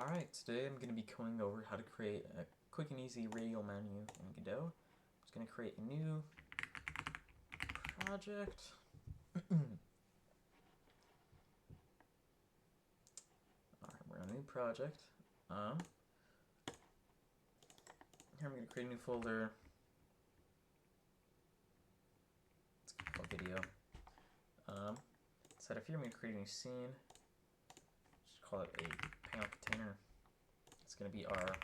Alright, today I'm going to be going over how to create a quick and easy radial menu in Godot. I'm just going to create a new project. Alright, we're on a new project. Here I'm going to create a new folder. It's called video. Set up here I'm going to create a new scene. Just call it a panel container. It's going to be our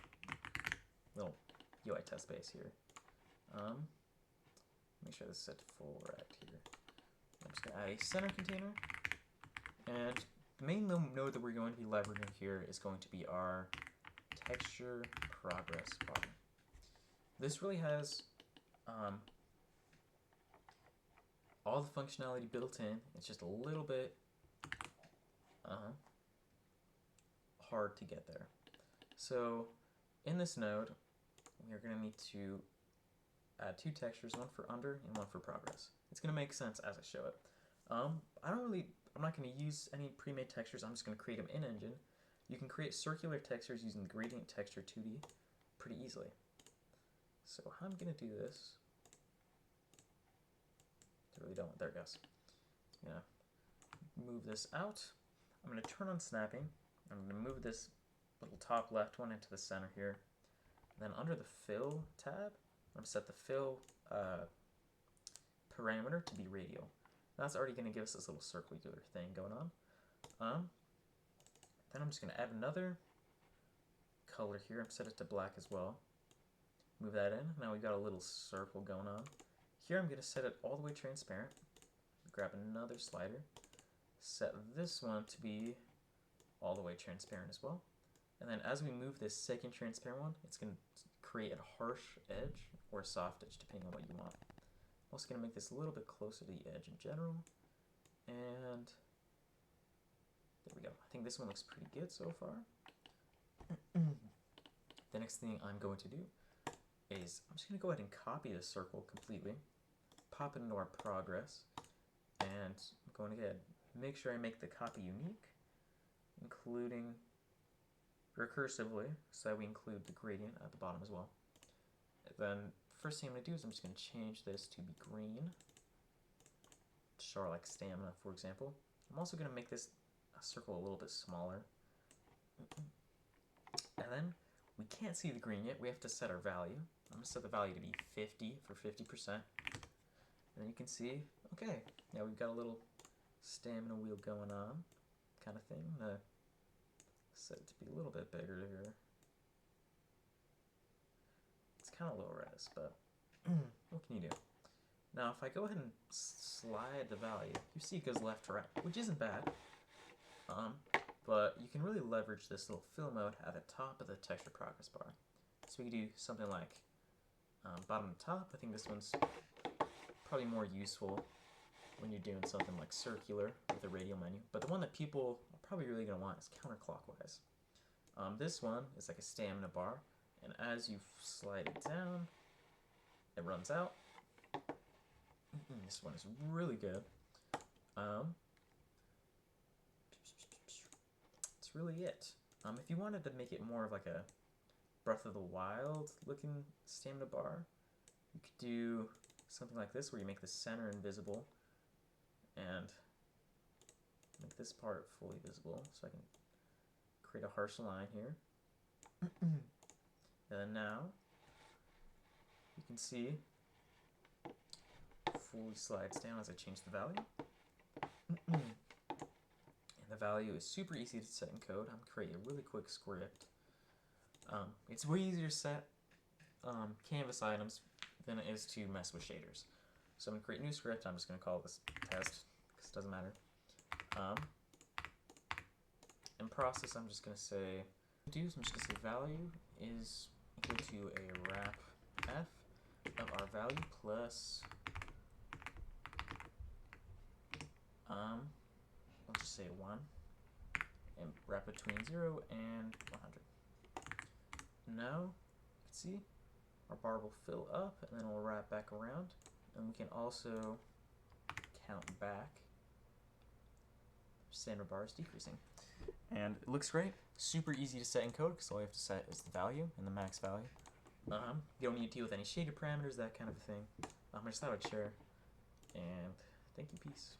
little UI test base here. Make sure this is set to full rect here. I'm just going to add a center container. And the main node that we're going to be leveraging here is going to be our texture progress bar. This really has all the functionality built in. It's just a little bit hard to get there. So in this node, we are going to need to add two textures, one for under and one for progress. It's going to make sense as I show it. I'm not going to use any pre-made textures. I'm just going to create them in Engine. You can create circular textures using the gradient texture 2D pretty easily. So how I'm going to do this, I really don't. There it goes. I'm going to move this out. I'm going to turn on snapping. I'm going to move this little top left one into the center here. And then under the fill tab, I'm going to set the fill parameter to be radial. That's already going to give us this little circular thing going on. Then I'm just going to add another color here. I'm set it to black as well. Move that in. Now we've got a little circle going on. Here I'm going to set it all the way transparent. Grab another slider. Set this one to be all the way transparent as well. And then as we move this second transparent one, it's going to create a harsh edge or a soft edge depending on what you want. I'm also going to make this a little bit closer to the edge in general. And there we go. I think this one looks pretty good so far. The next thing I'm going to do is I'm just going to go ahead and copy this circle completely, pop it into our progress, and I'm going to make sure I make the copy unique, including recursively, so that we include the gradient at the bottom as well. And then first thing I'm going to do is I'm just going to change this to be green, to show our stamina, for example. I'm also going to make this circle a little bit smaller. And then we can't see the green yet. We have to set our value. I'm going to set the value to be 50 for 50%. And then you can see, okay, now we've got a little stamina wheel going on, kind of thing. I'm going to set it to be a little bit bigger here. It's kind of low res, but what can you do? Now, if I go ahead and slide the value, you see it goes left to right, which isn't bad. But you can really leverage this little fill mode at the top of the texture progress bar. So we can do something like bottom to top. I think this one's probably more useful when you're doing something like circular with a radial menu. But the one that people are probably really going to want is counterclockwise. This one is like a stamina bar, and as you slide it down, it runs out. This one is really good. That's really it. If you wanted to make it more of like a Breath of the Wild looking stamina bar, you could do something like this where you make the center invisible and make this part fully visible, so I can create a harsh line here. And then now you can see fully slides down as I change the value. And the value is super easy to set in code. I'm creating a really quick script. It's way easier to set canvas items than it is to mess with shaders. So I'm going to create a new script. I'm just going to call this test because it doesn't matter. In process, I'm just going to say, I'm just going to say value is equal to a wrap f of our value plus I'll just say 1 and wrap between 0 and 100. Now you can see our bar will fill up and then we'll wrap back around, and we can also count back. Standard bar is decreasing. And it looks great. Super easy to set in code because all you have to set is the value and the max value. You don't need to deal with any shader parameters, that kind of thing. I just thought I'd share. And thank you, peace.